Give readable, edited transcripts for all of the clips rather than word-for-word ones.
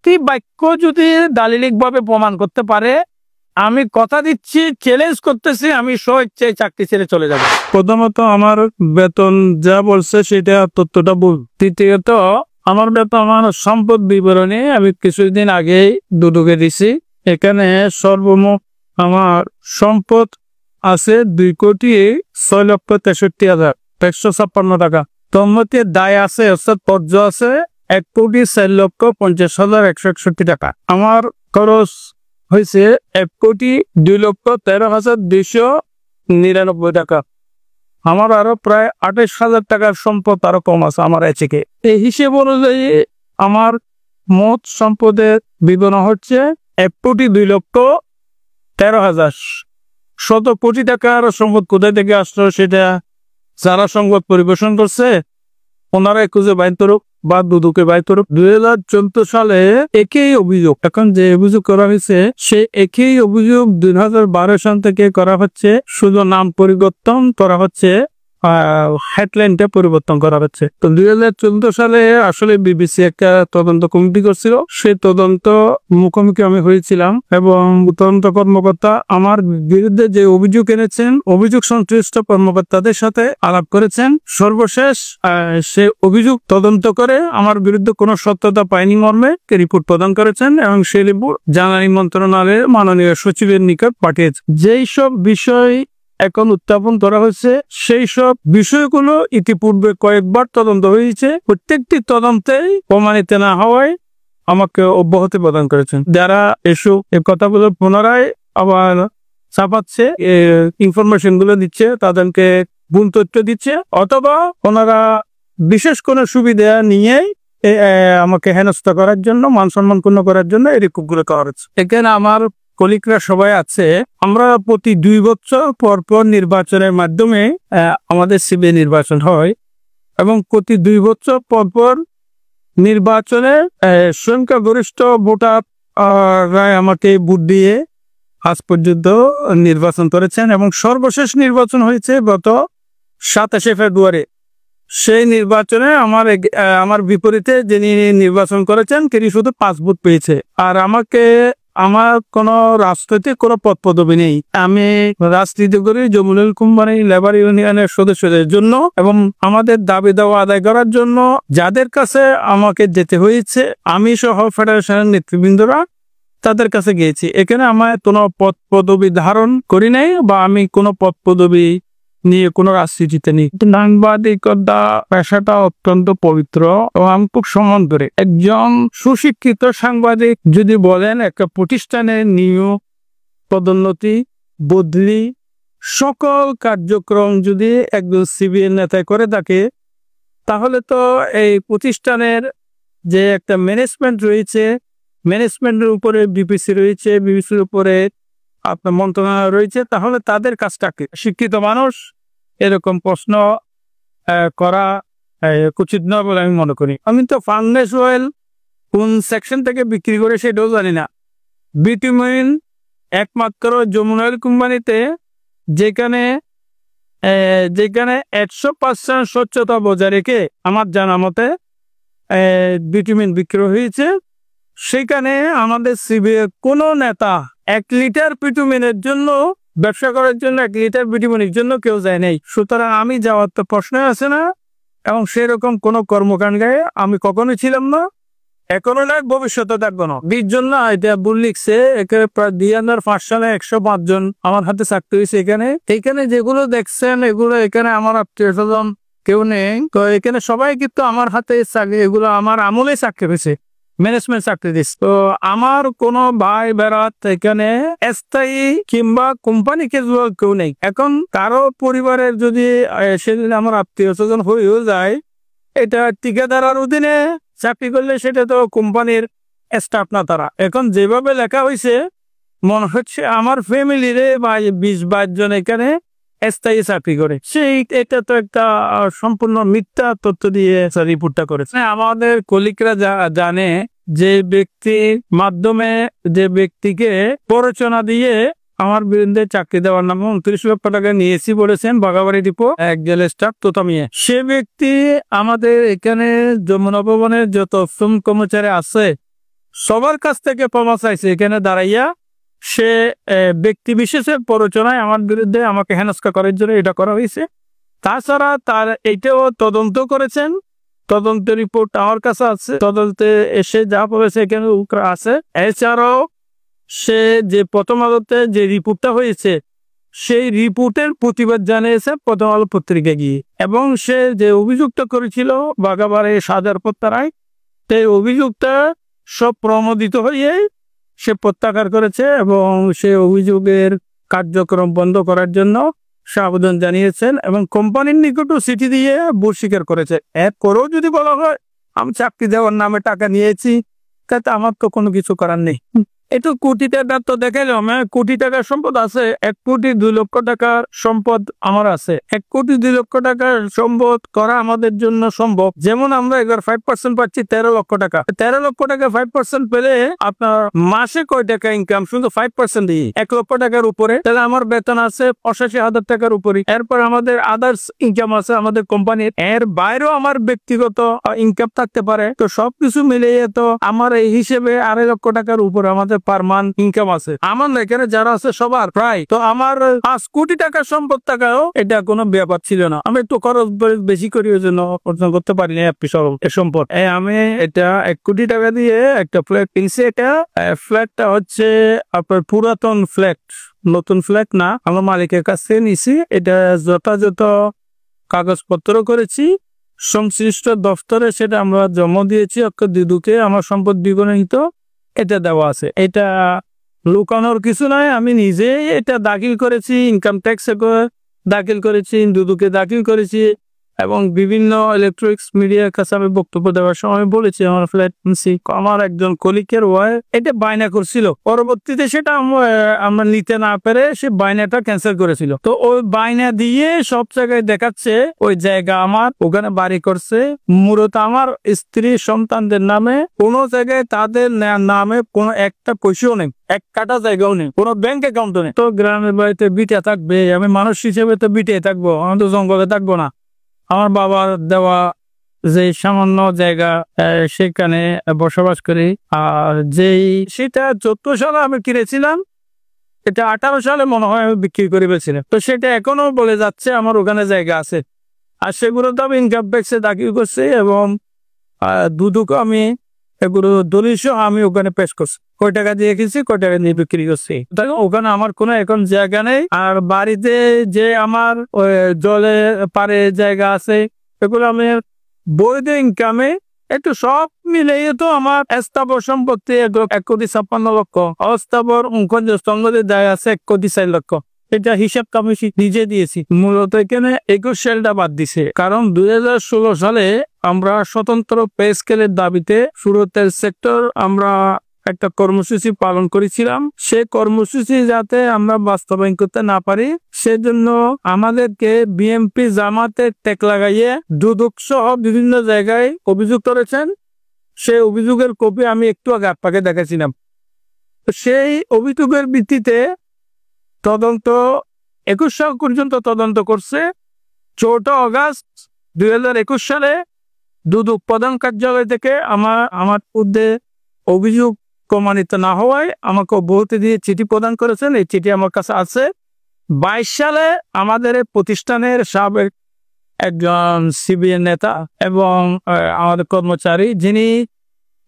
একটি বাক্য যদি দালিলিক ভাবে প্রমাণ করতে পারে, আমি কথা দিচ্ছি, চ্যালেঞ্জ করতেছি, আমি স্বেচ্ছায় চাকরি ছেড়ে চলে যাব। প্রথমত আমার বেতন যা বলছে সেটা তথ্যটা ভুল। তৃতীয়ত আমার বেতন, আমার সম্পদ বিবরণী আমি কিছুদিন আগেই দুদকে দিছি। এখানে সর্বমোট আমার সম্পদ আছে 2,06,63,156 টাকা। তন্মধ্যে দায় আছে অর্থাৎ কর্জ আছে 1,04,50,161 টাকা। আমার খরচ হয়েছে 1,02,13,299 টাকা। আমার আরো প্রায় 28,000 টাকার সম্পদ আরো কম আছে আমার এচেকে। এই হিসেব অনুযায়ী আমার মোট সম্পদের বিবরণ হচ্ছে 1,02,13,000। 100 কোটি টাকার সম্পদ কোথায় থেকে আসলো সেটা যারা সংবাদ পরিবেশন করছে ওনারাই খুঁজে বাইর করুক বা দুদকে বাইর করুক। 2014 সালে একই অভিযোগ, এখন যে অভিযোগ করা হয়েছে সে একই অভিযোগ 2012 সাল থেকে করা হচ্ছে, শুধু নাম পরিবর্তন করা হচ্ছে, হেডলাইনটা পরিবর্তন করা হচ্ছে। তো 2014 সালে আসলে বিবিসি একটা তদন্ত কমিটি করছিল, সেই তদন্ত মুখোমুখি আমি হয়েছিলাম এবং তদন্ত কর্মকর্তা আমার বিরুদ্ধে যে অভিযোগ এনেছেন অভিযোগ সংশ্লিষ্ট কর্মকর্তাদের সাথে আলাপ করেছেন। সর্বশেষ সে অভিযোগ তদন্ত করে আমার বিরুদ্ধে কোনো সত্যতা পায়নি মর্মে রিপোর্ট প্রদান করেছেন এবং সেই রিপোর্ট জ্বালানি মন্ত্রণালয়ের মাননীয় সচিবের নিকট পাঠিয়েছে। যেই সব বিষয় এখন উত্থাপন করা হয়েছে সেই সব বিষয়গুলো ইতিপূর্বে কয়েকবার তদন্ত হয়েছে, প্রত্যেকটি তদন্তেই প্রমাণিত না হওয়ায় আমাকে অব্যাহতি প্রদান করেছেন। যারা এসব এই কথাগুলো পুনরায় আবার ছাপাচ্ছে, ইনফরমেশন গুলো দিচ্ছে, তাদেরকে ভুল তথ্য দিচ্ছে, অথবা ওনারা বিশেষ কোনো সুবিধা নিয়ে আমাকে হেনস্থা করার জন্য, মান সম্মান ক্ষুণ্ণ করার জন্য এই রিপোর্টগুলো করা হচ্ছে। এখানে আমার কলিগরা সবাই আছে। আমরা প্রতি 2 বছর পর পর নির্বাচনের মাধ্যমে আমাদের সিবিআই নির্বাচন হয় এবং প্রতি 2 বছর পর পর নির্বাচনে সংখ্যাগরিষ্ঠ ভোটার আমাকে ভোট দিয়ে আজ পর্যন্ত নির্বাচন করেছেন এবং সর্বশেষ নির্বাচন হয়েছে গত 27শে ফেব্রুয়ারি। সেই নির্বাচনে আমার বিপরীতে যিনি নির্বাচন করেছেন তিনি শুধু 5 ভোট পেয়েছে। আর আমার কোনো রাজনৈতিক কোনো পদ পদবি নেই। আমি রাজনীতি করি জমুনুল কোম্পানি লেবার ইউনিয়নের সদস্যদের জন্য এবং আমাদের দাবি দাওয়া আদায় করার জন্য যাদের কাছে আমাকে যেতে হয়েছে, আমি সহ ফেডারেশনের নেতৃবৃন্দরা তাদের কাছে গিয়েছি। এখানে আমার কোনো পদ পদবি ধারণ করি নাই বা আমি কোনো পদ পদবি নিয়ে কোনো রাজনীতিতে নেই। সাংবাদিকতা পেশাটা অত্যন্ত পবিত্র এবং আমি খুব সম্মান করি। একজন সুশিক্ষিত সাংবাদিক যদি বলেন একটা প্রতিষ্ঠানের নিয়োগ, পদোন্নতি, বদলি সকল কার্যক্রম যদি একজন সিবিআই নেতা করে থাকে, তাহলে তো এই প্রতিষ্ঠানের যে একটা ম্যানেজমেন্ট রয়েছে, ম্যানেজমেন্টের উপরে বিপিসি রয়েছে, বিপিসির উপরে আপনার মন্ত্রণালয় রয়েছে, তাহলে তাদের কাজটা কি? শিক্ষিত মানুষ এরকম প্রশ্ন করা উচিত নয় বলে আমি মনে করি। আমি তো ফার্নেস অয়েল কোন সেকশন থেকে বিক্রি করে সেটাও জানি না। বিটুমিন একমাত্র যমুনা অয়েল কোম্পানিতে যেখানে 100% স্বচ্ছতা বজায় রেখে আমার জানা মতে বিটুমিন বিক্রি হয়েছে, সেখানে আমাদের সিবিআই কোনো নেতা 1 লিটার বিটুমিনের জন্য, ব্যবসা করার জন্য 1 লিটার বিটুমিনের জন্য কেউ যায় নাই। সুতরাং আমি যাওয়ার তো প্রশ্নই আছে না এবং সেরকম কোনো কর্মকাণ্ডে আমি কখনোই ছিলাম না, এখনো নয়, ভবিষ্যতে থাকবো না। 20 জন না, এটা ভুল লিখছে। এখানে প্রায় 2005 সালে 105 জন আমার হাতে চাকরি হয়েছে। এখানে যেগুলো দেখছেন এগুলো এখানে আমার আত্মীয় স্বজন কেউ নেই, তো এখানে সবাই কিন্তু আমার হাতে চাকরি, এগুলো আমার আমলে চাকরি হয়েছে, ম্যানেজমেন্ট চাকরি দিচ্ছে। তো আমার কোনো ভাই বেড়াত এখানে স্থায়ী কিংবা কোম্পানি ক্যাজুয়াল কেউ নেই। এখন কারো পরিবারের যদি সেদিন আমার আত্মীয় স্বজন হয়েও যায়, এটা ঠিকাদারের অধীনে চাকরি করলে সেটা তো কোম্পানির স্টাফ না তারা। এখন যেভাবে লেখা হয়েছে মনে হচ্ছে আমার ফ্যামিলিরে বা 20-22 জন এখানে স্থায়ী চাকরি করে। এটা তো একটা সম্পূর্ণ মিথ্যা তথ্য দিয়ে রিপোর্টটা করেছে। আমাদের কলিগরা জানে যে ব্যক্তির মাধ্যমে, যে ব্যক্তিকে প্ররোচনা দিয়ে আমার বিরুদ্ধে চাকরি দেওয়ার নামে 29 লক্ষ টাকা নিয়েছি বলেছেন বাগাবাড়ি ডিপো এক জেল স্টাফ তোতামিয়া। সে ব্যক্তি আমাদের এখানে যমুনা ভবনের যত শ্রম কর্মচারী আছে সবার কাছ থেকে ক্ষমা চাইছে এখানে দাঁড়াইয়া। সে ব্যক্তি বিশেষের প্ররোচনায় আমার বিরুদ্ধে আমাকে হেনস্থা করার জন্য এটা করা হয়েছে। তাছাড়া তার এইটাও তদন্ত করেছেন, তদন্ত রিপোর্ট আমার কাছে আছে, তদন্তে এসে যা বলেছে এখানে আছে। এছাড়াও সে যে প্রথম আলোতে যে রিপোর্টটা হয়েছে সেই রিপোর্টের প্রতিবাদ জানিয়েছে প্রথম আলো পত্রিকা গিয়ে, এবং সে যে অভিযোগটা করেছিল বাগাবাড়ি সাজার পত্তারায়, সেই অভিযোগটা সব প্রমাণিত হয়ে সে প্রত্যাহার করেছে এবং সে অভিযোগের কার্যক্রম বন্ধ করার জন্য সে আবেদন জানিয়েছেন এবং কোম্পানির নিকটও চিঠি দিয়ে ভুল স্বীকার করেছে। এরপরেও যদি বলা হয় আমি চাকরি দেওয়ার নামে টাকা নিয়েছি, তাতে আমার তো কোনো কিছু করার নেই। একটু কোটি টাকার তো দেখাইলাম, কোটি টাকার সম্পদ আছে, 1,02,00,000 টাকার সম্পদ আমার আছে। 1,02,00,000 টাকার সম্পদ করা আমাদের জন্য সম্ভব। যেমন আমরা এবার 5% পাচ্ছি 13 লক্ষ টাকা। 13 লক্ষ টাকা 5% পেলে আপনার মাসে কয় টাকা ইনকাম? শুধু 5% দিয়ে 1 লক্ষ টাকার উপরে, তাহলে আমার বেতন আছে 85,000 টাকার উপরে। এরপর আমাদের আদার্স ইনকাম আছে আমাদের কোম্পানির, এর বাইরেও আমার ব্যক্তিগত ইনকাম থাকতে পারে। তো সবকিছু মিলিয়ে তো আমার এই হিসেবে 2.5 লক্ষ টাকার উপরে আমাদের পার মান্থ ইনকাম আছে। আমার এখানে যারা আছে সবার প্রায়, তো আমার 5 কোটি টাকার সম্পদ থাকাও এটা কোনো ব্যাপার ছিল না। আমি একটু খরচ বেশি করি, ওই জন্য অর্জন করতে পারিনি সম্পদ। আমি এটা 1 কোটি টাকা দিয়ে একটা ফ্ল্যাট কিনছি। এটা ফ্ল্যাটটা হচ্ছে আপনার পুরাতন ফ্ল্যাট, নতুন ফ্ল্যাট না, আমার মালিকের কাছ থেকে নিছি। এটা যথাযথ কাগজপত্র করেছি সংশ্লিষ্ট দপ্তরে, সেটা আমরা জমা দিয়েছি অক্ষর দিদুকে। আমার সম্পদ বিবরণিত এটা দেওয়া আছে, এটা লুকানোর কিছু নয়। আমি নিজেই এটা দাখিল করেছি, ইনকাম ট্যাক্সে দাখিল করেছি, দুদুকে দাখিল করেছি এবং বিভিন্ন ইলেকট্রনিক্স মিডিয়ার কাছে আমি বক্তব্য দেওয়ার সময় বলেছি আমার ফ্ল্যাট কিনছি। আমার একজন কলিকের ওয়াইফ এটা বায়না করছিল, পরবর্তীতে সেটা আমরা নিতে না পেরে সে বায়নাটা ক্যান্সেল করেছিল। তো ওই বায়না দিয়ে সব জায়গায় দেখাচ্ছে ওই জায়গা আমার, ওখানে বাড়ি করছে। মূলত আমার স্ত্রী সন্তানদের নামে, কোনো জায়গায় তাদের নামে কোনো একটা পয়সাও নেই, 1 কাটা জায়গাও নেই, কোনো ব্যাংক অ্যাকাউন্টও নেই। তো গ্রামের বাড়িতে বিটে থাকবে, আমি মানুষ হিসেবে তো বিটে থাকবো, আমি তো জঙ্গলে থাকবো না। আমার বাবার দেওয়া যে সামান্য জায়গা সেখানে বসবাস করি। আর সেটা 14 সালে আমি কিনেছিলাম, এটা 18 সালে মনে হয় আমি বিক্রি করে ফেলছিলাম। তো সেটা এখনো বলে যাচ্ছে আমার ওখানে জায়গা আছে, আর সেগুলো তো আমি ইনকাম ট্যাক্সে দাখিল করছি এবং দুদুকে আমি এগুলো দলিল আমি ওখানে পেশ করছি, কয় টাকা দিয়ে কিনছি, কয় টাকা দিয়ে বিক্রি করছি। ওখানে আমার কোনো এখন জায়গা নেই। আর বাড়িতে যে আমার জলে পারে জায়গা আছে, এগুলো আমি বৈধ ইনকামে একটু সব মিলিয়ে তো আমার স্থাবর সম্পত্তি 1,56,00,000, অস্থাবর স্তম্ভের জায়গা আছে 1,04,00,000 লক্ষ। এটা হিসাবটা আমি নিজে দিয়েছি। মূলত এখানে 21 সালটা বাদ দিছে, কারণ 2016 সালে আমরা স্বতন্ত্র পে স্কেলের দাবিতে সুরতের সেক্টর আমরা একটা কর্মসূচি পালন করেছিলাম। সে কর্মসূচি যাতে আমরা বাস্তবায়ন করতে না পারি, সেজন্য আমাদেরকে বিএনপি জামাতের টেক লাগাইয়ে দুদক সহ বিভিন্ন জায়গায় অভিযোগ করেছেন। সেই অভিযোগের কপি আমি একটু আগে আপনাকে দেখাছিলাম। সেই অভিযোগের ভিত্তিতে তদন্ত 21 সাল পর্যন্ত তদন্ত করছে। 4 আগস্ট 2021 সালে দুদক প্রধান কার্যালয় থেকে আমার বিরুদ্ধে অভিযোগ প্রমাণিত না হওয়ায় আমাকে অব্যাহতি দিয়ে চিঠি প্রদান করেছেন। এই চিঠি আমার কাছে আছে। 22 সালে আমাদের প্রতিষ্ঠানের সাবেক একজন সিবিএন নেতা এবং আমাদের কর্মচারী, যিনি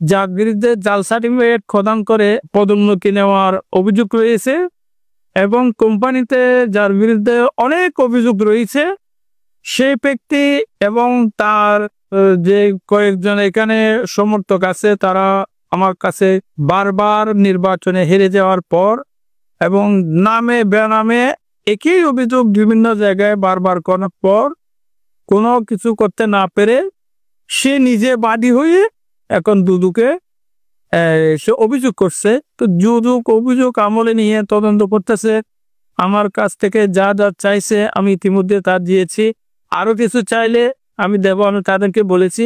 যার বিরুদ্ধে জাল সার্টিফিকেট প্রদান করে পদোন্নতি নেওয়ার অভিযোগ রয়েছে এবং কোম্পানিতে যার বিরুদ্ধে অনেক অভিযোগ রয়েছে, সেই ব্যক্তি এবং তার যে কয়েকজন এখানে সমর্থক আছে, তারা আমার কাছে বারবার নির্বাচনে হেরে যাওয়ার পর এবং নামে বেনামে একই অভিযোগ বিভিন্ন জায়গায় বারবার করার পর কোনো কিছু করতে না পেরে সে নিজে বাদী হয়ে এখন দুদুকে সে অভিযোগ করছে। তো দুদক অভিযোগ আমলে নিয়ে তদন্ত করতেছে। আমার কাছ থেকে যা যা চাইছে আমি ইতিমধ্যে তা দিয়েছি। আরো কিছু চাইলে আমি দেব, আমি তাদেরকে বলেছি।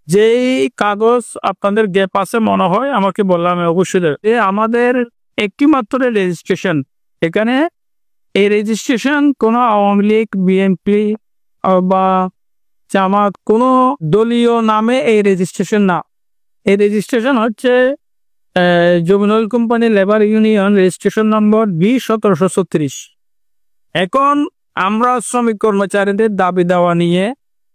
যেই কাগজ আপনাদের গ্যাপ আছে মনে হয় আমাকে বললাম, অবশ্যই আমাদের একটি মাত্র রেজিস্ট্রেশন, এখানে এই রেজিস্ট্রেশন কোনো আওয়ামী লীগ, বিএনপি বা জামাত কোনো দলীয় নামে এই রেজিস্ট্রেশন না। এই রেজিস্ট্রেশন হচ্ছে জমিন oil company labour union registration number B1736। এখন আমরা শ্রমিক কর্মচারীদের দাবি দেওয়া নিয়ে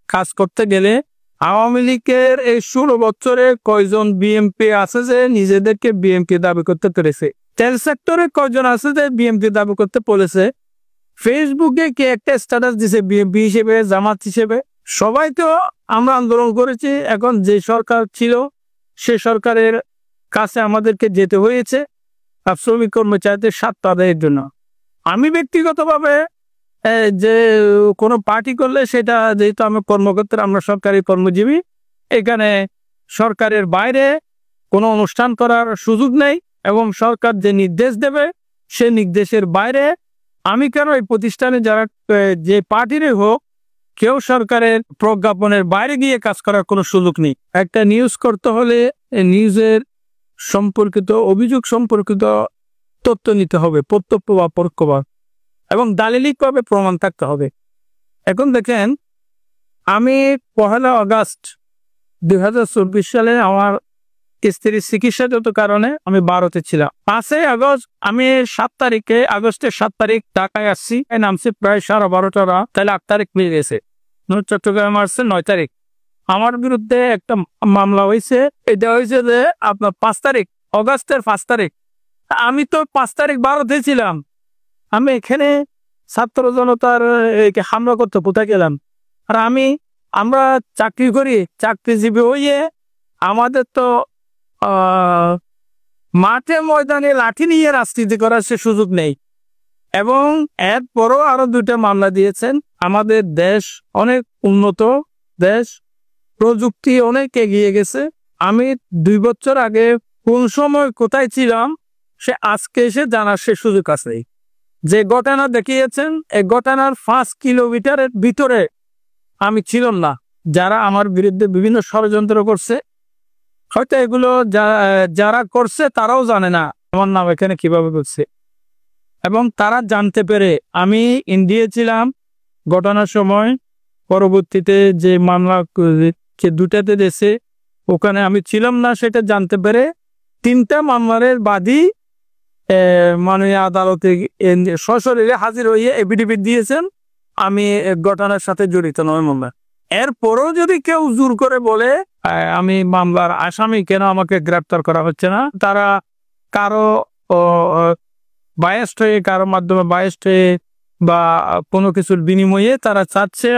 কাজ করতে গেলে আওয়ামী লীগের এই 16 বছরে কয়জন বিএমপি আছে যে নিজেদেরকে বিএমপি দাবি করতে পেরেছে, তেল সেক্টরে কয়জন আছে যে বিএমপি দাবি করতে বলেছে, ফেসবুকে কে একটা স্ট্যাটাস দিছে বিএমপি হিসেবে, জামাত হিসেবে। সবাই তো আমরা আন্দোলন করেছি, এখন যে সরকার ছিল সে সরকারের কাছে আমাদেরকে যেতে হয়েছে শ্রমিক কর্মচারীদের স্বার্থ আদায়ের জন্য। আমি ব্যক্তিগতভাবে যে কোনো পার্টি করলে সেটা, যেহেতু আমি কর্মকর্তা, আমরা সরকারি কর্মজীবী, এখানে সরকারের বাইরে কোনো অনুষ্ঠান করার সুযোগ নেই এবং সরকার যে নির্দেশ দেবে সে নির্দেশের বাইরে আমি কেন এই প্রতিষ্ঠানে যারা যে পার্টিরই হোক কেউ সরকারের প্রজ্ঞাপনের বাইরে গিয়ে কাজ করার কোনো সুযোগ নেই। একটা নিউজ করতে হলে নিউজের সম্পর্কিত অভিযোগ সম্পর্কিত তথ্য নিতে হবে, প্রত্যক্ষ বা পরোক্ষভাবে, এবং দালিলিকভাবে প্রমাণ থাকতে হবে। এখন দেখেন, আমি 1 আগস্ট 2024 সালে আমার স্ত্রীর চিকিৎসাগত কারণে আমি ভারতে ছিলাম। 5 আগস্ট আমি আগস্টের 7 তারিখ ঢাকায় আসছি, নামছি প্রায় 12:30 রাত, তাহলে 8 তারিখ মিলে গেছে। চট্টগ্রামে আসছে 9 তারিখ। আমার বিরুদ্ধে একটা মামলা হয়েছে, এটা হয়েছে যে আপনার 5 তারিখ, অগাস্টের 5 তারিখ। আমি তো 5 তারিখ ভারতে ছিলাম, আমি এখানে ছাত্র জনতার হামলা করতে কোথায় গেলাম? আর আমরা চাকরি করি, চাকরিজীবী হইয়ে আমাদের তো মাঠে ময়দানে লাঠি নিয়ে রাজনীতি করার সে সুযোগ নেই। এবং এরপরও আরো 2টা মামলা দিয়েছেন। আমাদের দেশ অনেক উন্নত দেশ, প্রযুক্তি অনেক এগিয়ে গেছে। আমি 2 বছর আগে কোন সময় কোথায় ছিলাম সে আজকে এসে জানার সে সুযোগ আছে। যে ঘটনা দেখিয়েছেন, এই ঘটনার 5 কিলোমিটারের ভিতরে আমি ছিলাম না। যারা আমার বিরুদ্ধে বিভিন্ন ষড়যন্ত্র করছে, হয়তো এগুলো যারা করছে তারাও জানে না আমার নাম এখানে কিভাবে করছে, এবং তারা জানতে পেরে আমি ইন্ডিয়া ছিলাম ঘটনার সময়। পরবর্তীতে যে মামলা 2টাতে দেশে, ওখানে আমি ছিলাম না সেটা জানতে পেরে 3টা মামলার বাদী মাননীয় আদালতে সশরীরে হাজির হয়ে এফিডেভিট দিয়েছেন আমি ঘটনার সাথে জড়িত নয় মামলা। এরপরও যদি কেউ জোর করে বলে আমি মামলার আসামি, কেন আমাকে গ্রেপ্তার করা হচ্ছে না, তারা কারো বায়াস্ট হয়ে, কারো মাধ্যমে বায়াস্ট হয়ে বা কোনো কিছুর বিনিময়ে তারা চাচ্ছে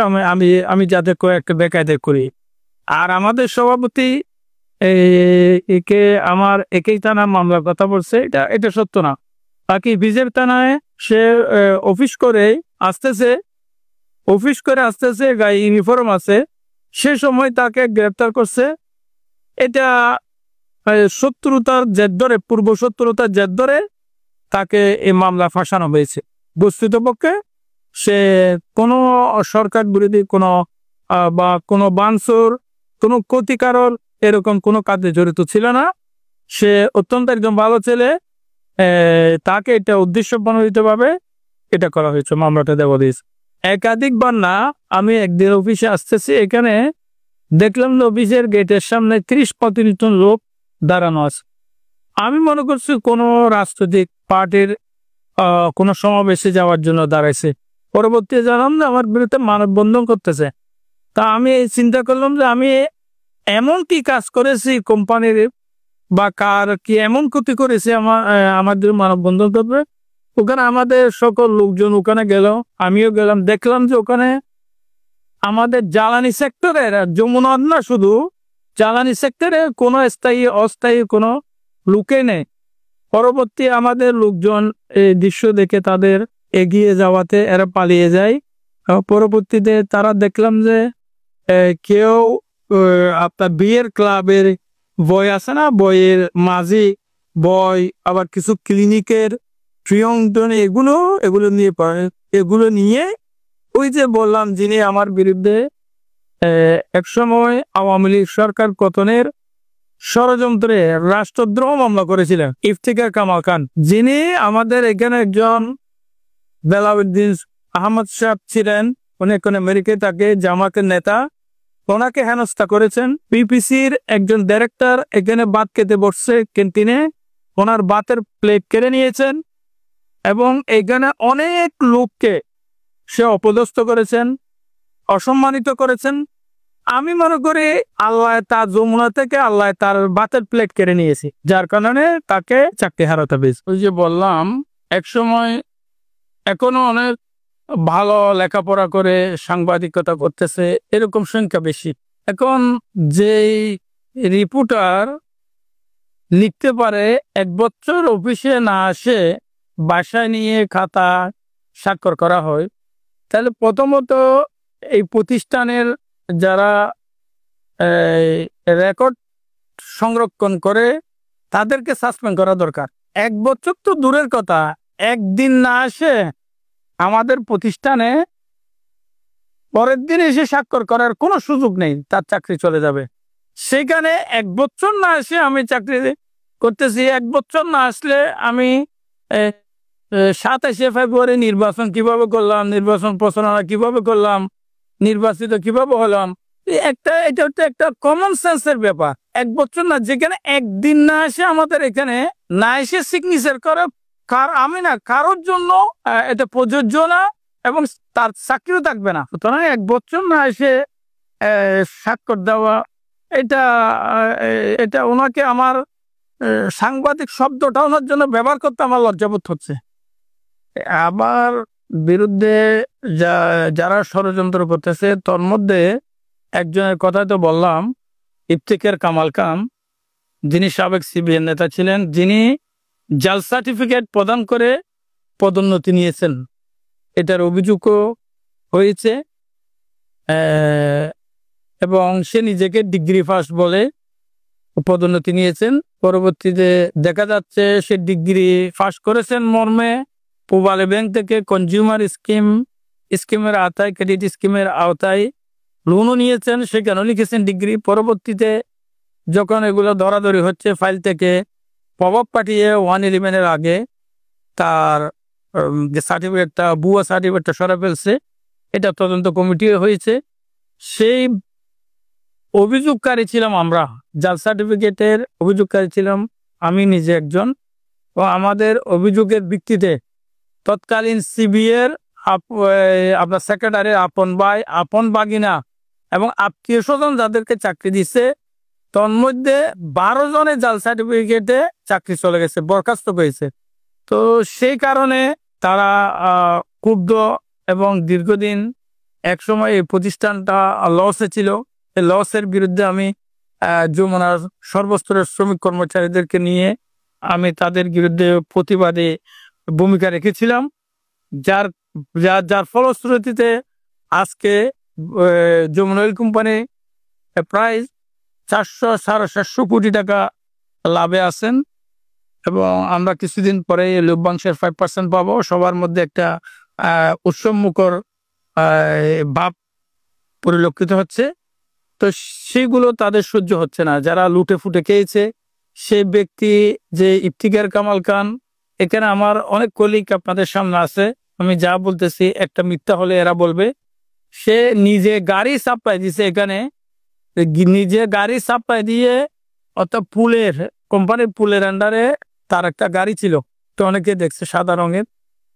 আমি যাতে কয়েকটা বেকায়দা করি। আর আমাদের সভাপতি একই থানার মামলার কথা বলছে, এটা সত্য না। বাকি বিজেপি থানায় সে অফিস করে আসতেছে, গায়ে ইউনিফর্ম আছে, সে সময় তাকে গ্রেপ্তার করছে। এটা শত্রুতার জের ধরে, পূর্ব শত্রুতার জের ধরে তাকে এই মামলা ফাঁসানো হয়েছে। বস্তুতপক্ষে সে কোনো সরকার বিরোধী বা কোনো বানসুর, কোনো ক্ষতিকারক এরকম কোনো কাজে জড়িত ছিল না। সে অত্যন্ত একজন ভালো ছেলে। তাকে এটা উদ্দেশ্য প্রণোদিতভাবে এটা করা হয়েছে, মামলাটা দেওয়া দিয়েছে। একাধিকবার না, আমি একদিন অফিসে আসতেছি, এখানে দেখলাম অফিসের গেটের সামনে 30-35 জন লোক দাঁড়ানো আছে। আমি মনে করছি কোনো রাজনৈতিক পার্টির কোনো সমাবেশে যাওয়ার জন্য দাঁড়াইছে। পরবর্তী জানলাম যে আমার বিরুদ্ধে মানববন্ধন করতেছে। তা আমি চিন্তা করলাম যে আমি এমন কি কাজ করেছি কোম্পানির বা কার কি এমন ক্ষতি করেছি আমাদের মানববন্ধন করবে। ওখানে আমাদের সকল লোকজন ওখানে গেল, আমিও গেলাম। দেখলাম যে ওখানে আমাদের জ্বালানি সেক্টরের, যমুনা না শুধু জ্বালানি সেক্টরে কোনো স্থায়ী অস্থায়ী কোনো লোকে নেই। পরবর্তী আমাদের লোকজন এই দৃশ্য দেখে তাদের এগিয়ে যাওয়াতে এরা পালিয়ে যায়। পরবর্তীতে তারা দেখলাম যে কেউ আপনার বিয়ের ক্লাবের বই আছে না, বইয়ের মাঝি বই, আবার কিছু ক্লিনিকের প্রিয়ংটন, এগুলো নিয়ে ওই যে বললাম যিনি আমার বিরুদ্ধে একসময় আওয়ামী লীগ সরকার পতনের ষড়যন্ত্রে রাষ্ট্রদ্রোহ মামলা করেছিলেন, ইফতিখার কামাল খান, যিনি আমাদের এখানে একজন বেলাউদ্দিন আহমদ সাহেব ছিলেন, উনি এখন আমেরিকায় থাকে, জামাতের নেতা। ওনাকে হেনস্থা করেছেন। পিপিসির একজন ডাইরেক্টর এখানে ভাত খেতে বসছে ক্যান্টিনে, ওনার ভাতের প্লেট কেড়ে নিয়েছেন এবং এখানে অনেক লোককে সে অপদস্থ করেছেন, অসম্মানিত করেছেন। আমি মনে করি আল্লাহ তার যমুনা থেকে আল্লাহ তার ভাতের প্লেট কেড়ে নিয়েছি, যার কারণে তাকে চাকরি হারাতে হয়েছে। ওই যে বললাম এক সময়, এখনো অনেক ভালো লেখাপড়া করে সাংবাদিকতা করতেছে এরকম সংখ্যা বেশি। এখন যেই রিপোর্টার লিখতে পারে 1 বছর অফিসে না আসে বাসায় নিয়ে খাতা স্বাক্ষর করা হয়, তাহলে প্রথমত এই প্রতিষ্ঠানের যারা রেকর্ড সংরক্ষণ করে তাদেরকে সাসপেন্ড করা দরকার। 1 বছর তো দূরের কথা, একদিন না আসে আমাদের প্রতিষ্ঠানে পরের দিন এসে স্বাক্ষর করার কোনো সুযোগ নেই, তার চাকরি চলে যাবে। সেখানে 1 বছর না আসে আমি চাকরি করতেছি, 1 বছর না আসলে আমি 27শে ফেব্রুয়ারি নির্বাচন কিভাবে করলাম, নির্বাচন প্রচারণা কিভাবে করলাম, নির্বাচিত কিভাবে হলাম, এটা হচ্ছে একটা কমন সেন্সের ব্যাপার। 1 বছর না, যেখানে একদিন না আসে আমাদের এখানে না এসে সিগনেচার করে আমি না কারোর জন্য এটা প্রযোজ্য না এবং তার চাকরিও থাকবে না। সুতরাং 1 বছর না এসে স্বাক্ষর দেওয়া, এটা ওনাকে আমার সাংবাদিক শব্দটা ওনার জন্য ব্যবহার করতে আমার লজ্জাবোধ হচ্ছে। আমার বিরুদ্ধে যারা ষড়যন্ত্র করতেছে তোর মধ্যে একজনের কথা তো বললাম, ইফতিখার কামাল খান, যিনি সাবেক সিবিএন নেতা ছিলেন, যিনি জাল সার্টিফিকেট প্রদান করে পদোন্নতি নিয়েছেন, এটার অভিযোগও হয়েছে এবং সে নিজেকে ডিগ্রি ফার্স্ট বলে পদোন্নতি নিয়েছেন। পরবর্তীতে দেখা যাচ্ছে সে ডিগ্রি ফার্স্ট করেছেন মর্মে পূবালী ব্যাংক থেকে কনজিউমার স্কিমের আওতায়, ক্রেডিট স্কিমের আওতায় লোনও নিয়েছেন, সেখানেও লিখেছেন ডিগ্রি। পরবর্তীতে যখন এগুলো ধরাধরি হচ্ছে, ফাইল থেকে প্রভাব পাঠিয়ে 111-এর আগে তার যে সার্টিফিকেটটা, ভুয়া সার্টিফিকেটটা সরা ফেলছে, এটা তদন্ত কমিটি হয়েছে। সেই অভিযোগকারী ছিলাম আমরা, জাল সার্টিফিকেটের অভিযোগকারী ছিলাম আমি নিজে একজন। ও আমাদের অভিযোগের ভিত্তিতে তৎকালীন সিবিএর আপনার সেক্রেটারি আপন ভাই, আপন বাগিনা এবং আত্মীয় স্বজন যাদেরকে চাকরি দিচ্ছে, তন্মধ্যে 12 জনের জাল সার্টিফিকেটে চাকরি চলে গেছে, বরখাস্ত হয়েছে। তো সেই কারণে তারা ক্ষুব্ধ এবং দীর্ঘদিন একসময় এই প্রতিষ্ঠানটা লসে ছিল। এই লসের বিরুদ্ধে আমি যমুনার সর্বস্তরের শ্রমিক কর্মচারীদেরকে নিয়ে আমি তাদের বিরুদ্ধে প্রতিবাদে ভূমিকা রেখেছিলাম, যার যার ফলশ্রুতিতে আজকে যমুনা অয়েল কোম্পানি প্রায় 400-450 কোটি টাকা লাভে আছেন এবং আমরা কিছুদিন পরে লভ্যাংশের 5% পাবো। সবার মধ্যে একটা উৎসবমুখর ভাব পরিলক্ষিত হচ্ছে। তো সেগুলো তাদের সহ্য হচ্ছে না, যারা লুটে ফুটে খেয়েছে। সেই ব্যক্তি যে ইফতিখার কামাল খান, এখানে আমার অনেক কলিগ আপনাদের সামনে আছে, আমি যা বলতেছি একটা মিথ্যা হলে এরা বলবে। সে নিজে গাড়ি সাপ্লাই দিছে, এখানে নিজে গাড়ি সাপ্লাই দিয়ে, অর্থাৎ পুলের কোম্পানির পুলের আন্ডারে তার একটা গাড়ি ছিল, তো অনেকে দেখছে সাদা রঙের,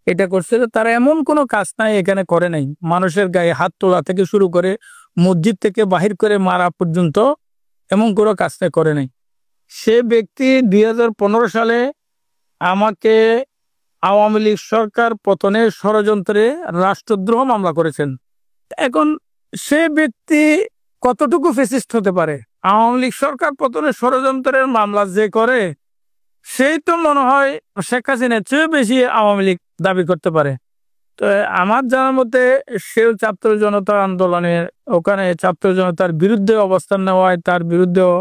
এটা করছে। তারা এমন কোনো কাজ নাই এখানে করে নাই, মানুষের গায়ে হাত তোলা থেকে শুরু করে মসজিদ থেকে বাহির করে মারা পর্যন্ত এমন কোনো কাজটা করে নাই। সে ব্যক্তি 2015 সালে আমাকে আওয়ামী লীগ সরকার পতনের ষড়যন্ত্রে রাষ্ট্রদ্রোহ মামলা করেছেন। এখন সে ব্যক্তি কতটুকু ফ্যাসিস্ট হতে পারে? আওয়ামী লীগ সরকার পতনের ষড়যন্ত্রের মামলা যে করে, সেই তো মনে হয় শেখ হাসিনার চেয়ে বেশি আওয়ামী লীগ দাবি করতে পারে। তো আমার জানার মধ্যে সেও ছাত্র জনতা আন্দোলনের ওখানে ছাত্র জনতার বিরুদ্ধে অবস্থান নেওয়ায় তার বিরুদ্ধেও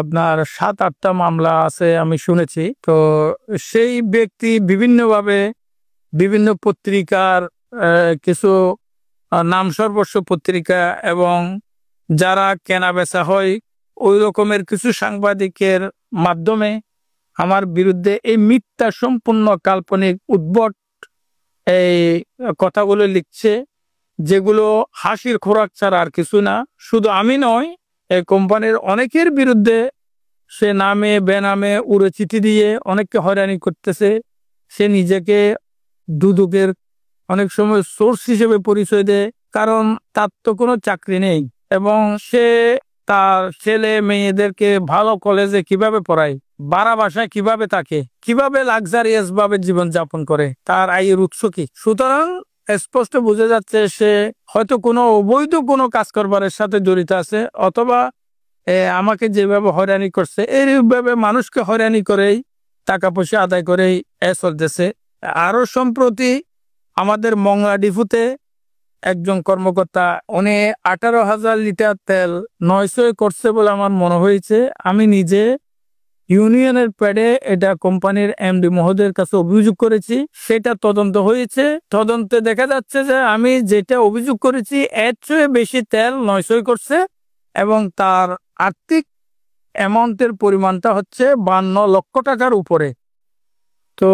আপনার 7-8টা মামলা আছে আমি শুনেছি। তো সেই ব্যক্তি বিভিন্নভাবে বিভিন্ন পত্রিকার কিছু নাম সর্বস্ব পত্রিকা এবং যারা কেনা বেচা হয় ওই রকমের কিছু সাংবাদিকের মাধ্যমে আমার বিরুদ্ধে এই মিথ্যা সম্পূর্ণ কাল্পনিক উদ্ভট এই কথাগুলো লিখছে যেগুলো হাসির খোরাক ছাড়া আর কিছু না। শুধু আমি নয়, এই কোম্পানির অনেকের বিরুদ্ধে সে নামে বেনামে উড়ে চিঠি দিয়ে অনেককে হয়রানি করতেছে। সে নিজেকে দুদকের অনেক সময় সোর্স হিসেবে পরিচয় দেয়, কারণ তার তো কোনো চাকরি নেই এবং সে তার ছেলে মেয়েদেরকে ভালো কলেজে কিভাবে পড়ায়, বাড়া বাসায় কিভাবে থাকে, কিভাবে লাক্সারিয়াস ভাবে জীবনযাপন করে, তার আয়ের উৎস কি। সুতরাং স্পষ্ট বোঝা যাচ্ছে সে হয়তো কোনো অবৈধ কোনো কাজ কারবারের সাথে জড়িত আছে, অথবা আমাকে যেভাবে হয়রানি করছে এইভাবে মানুষকে হয়রানি করেই টাকা পয়সা আদায় করেই চলতেছে। আরো সম্প্রতি আমাদের মংলা ডিপুতে একজন কর্মকর্তা উনি 18,000 লিটার তেল 900 করছে বলে আমার মনে হয়েছে। আমি নিজে ইউনিয়নের প্যাডে এটা কোম্পানির এমডি মহোদয়ের কাছে অভিযোগ করেছি, সেটা তদন্ত হয়েছে। তদন্তে দেখা যাচ্ছে যে আমি যেটা অভিযোগ করেছি এর চেয়ে বেশি তেল 900 করছে এবং তার আর্থিক অ্যামাউন্টের পরিমাণটা হচ্ছে 52 লক্ষ টাকার উপরে। তো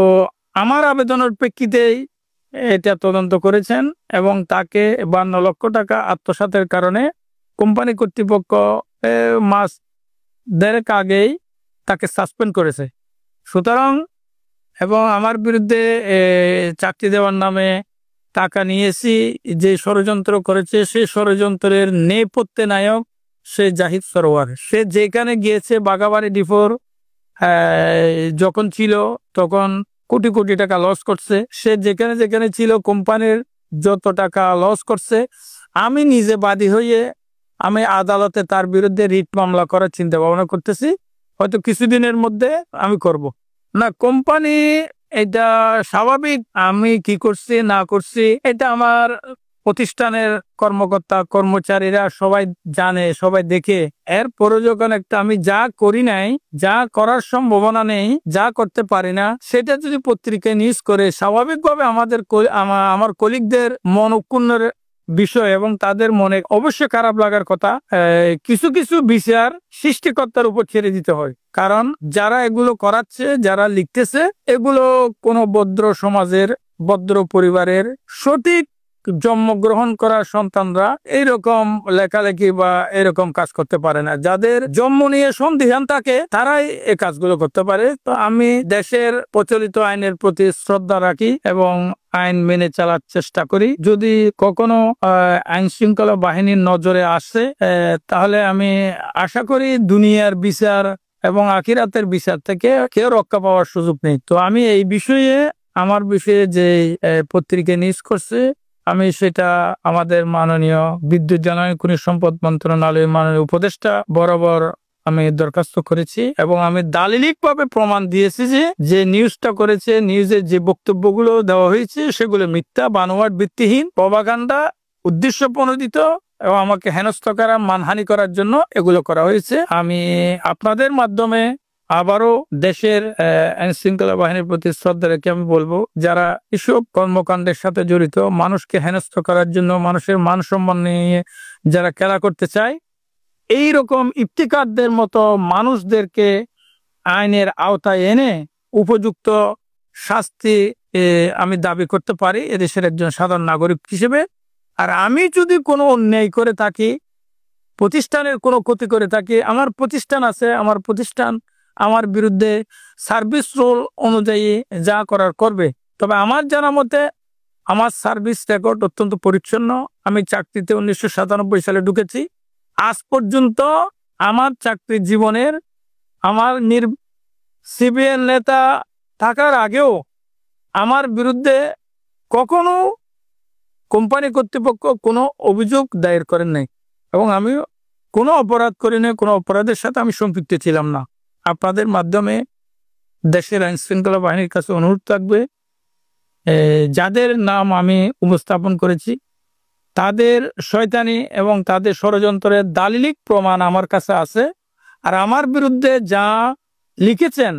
আমার আবেদনের প্রেক্ষিতেই এটা তদন্ত করেছেন এবং তাকে 52 লক্ষ টাকা আত্মসাতের কারণে কোম্পানি কর্তৃপক্ষ মাস দেড়েক আগেই তাকে সাসপেন্ড করেছে। সুতরাং এবং আমার বিরুদ্ধে চাকরি দেওয়ার নামে টাকা নিয়েছি যে ষড়যন্ত্র করেছে, সেই ষড়যন্ত্রের নেপথ্যে নায়ক সে জাহিদ সরোয়ার। সে যেখানে গিয়েছে বাগাবাড়ি ডিপোর যখন ছিল তখন কোটি কোটি টাকা লস করছে। সে যেখানে যেখানে ছিল কোম্পানির যত টাকা লস করছে, আমি নিজে বাদী হয়ে আমি আদালতে তার বিরুদ্ধে রিট মামলা করার চিন্তা ভাবনা করতেছি। হয়তো কিছুদিনের মধ্যে আমি করব না। কোম্পানি এটা স্বাভাবিক, আমি কি করছি না করছি এটা আমার প্রতিষ্ঠানের কর্মকর্তা কর্মচারীরা সবাই জানে, সবাই দেখে। এরপরে যখন একটা আমি যা করি নাই, যা করার সম্ভাবনা নেই, যা করতে পারি না, সেটা যদি পত্রিকায় নিউজ করে, স্বাভাবিকভাবে আমার কলিগদের মন উৎকণ্ঠের বিষয় এবং তাদের মনে অবশ্যই খারাপ লাগার কথা। কিছু কিছু বিচার সৃষ্টিকর্তার উপর ছেড়ে দিতে হয়, কারণ যারা এগুলো করাচ্ছে, যারা লিখতেছে, এগুলো কোনো ভদ্র সমাজের ভদ্র পরিবারের সঠিক জন্মগ্রহণ করা সন্তানরা এইরকম লেখালেখি বা এরকম কাজ করতে পারে না। যাদের জন্ম নিয়ে সন্দিহান থাকে তারাই এই কাজগুলো করতে পারে। তো আমি দেশের প্রচলিত আইনের প্রতি শ্রদ্ধা রাখি এবং আইন মেনে চলার চেষ্টা করি। যদি কখনো আইন শৃঙ্খলা বাহিনীর নজরে আসে তাহলে আমি আশা করি দুনিয়ার বিচার এবং আখিরাতের বিচার থেকে কেউ রক্ষা পাওয়ার সুযোগ নেই। তো আমি এই বিষয়ে আমার বিষয়ে যে পত্রিকা নিউজ করছে আমি সেটা আমাদের মাননীয় বিদ্যুৎ জ্বালানি খনিজ সম্পদ মন্ত্রণালয়ের মাননীয় উপদেষ্টা বরাবর আমি দরখাস্ত করেছি এবং আমি দালিলিক ভাবে প্রমাণ দিয়েছি যে নিউজটা করেছে, নিউজের যে বক্তব্যগুলো দেওয়া হয়েছে সেগুলো মিথ্যা, বানোয়াট, ভিত্তিহীন, প্রপাগান্ডা, উদ্দেশ্য প্রণোদিত এবং আমাকে হেনস্থ করা, মানহানি করার জন্য এগুলো করা হয়েছে। আমি আপনাদের মাধ্যমে আবারও দেশের আইন শৃঙ্খলা বাহিনীর প্রতি শ্রদ্ধা রেখে আমি বলবো, যারা এসব কর্মকাণ্ডের সাথে জড়িত, মানুষকে হেনস্থ করার জন্য, মানুষের মান সম্মান নিয়ে যারা খেলা করতে চায়, এইরকম ইফতিকারদের মতো মানুষদেরকে আইনের আওতায় এনে উপযুক্ত শাস্তি আমি দাবি করতে পারি এদেশের একজন সাধারণ নাগরিক হিসেবে। আর আমি যদি কোনো অন্যায় করে থাকি, প্রতিষ্ঠানের কোনো ক্ষতি করে থাকি, আমার প্রতিষ্ঠান আছে, আমার প্রতিষ্ঠান আমার বিরুদ্ধে সার্ভিস রোল অনুযায়ী যা করার করবে। তবে আমার জানা মতে আমার সার্ভিস রেকর্ড অত্যন্ত পরিচ্ছন্ন। আমি চাকরিতে 1997 সালে ঢুকেছি। আজ পর্যন্ত আমার চাকরি জীবনের আমার সিবিএল নেতা থাকার আগেও আমার বিরুদ্ধে কখনো কোম্পানি কর্তৃপক্ষ কোনো অভিযোগ দায়ের করেন নাই এবং আমি কোনো অপরাধ করি নাই, কোনো অপরাধের সাথে আমি সম্পৃক্ত ছিলাম না। আপনাদের মাধ্যমে দেশের আইন শৃঙ্খলা বাহিনীর কাছে অনুরোধ থাকবে, যাদের নাম আমি উপস্থাপন করেছি তাদের শয়তানি এবং তাদের ষড়যন্ত্রের দালিলিক প্রমাণ আমার কাছে আছে। আর আমার বিরুদ্ধে যা লিখেছেন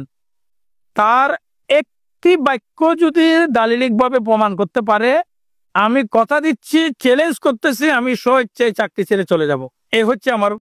তার একটি বাক্য যদি দালিলিকভাবে প্রমাণ করতে পারে, আমি কথা দিচ্ছি, চ্যালেঞ্জ করতেছি, আমি স্বেচ্ছায় চাকরি ছেড়ে চলে যাব। এই হচ্ছে আমার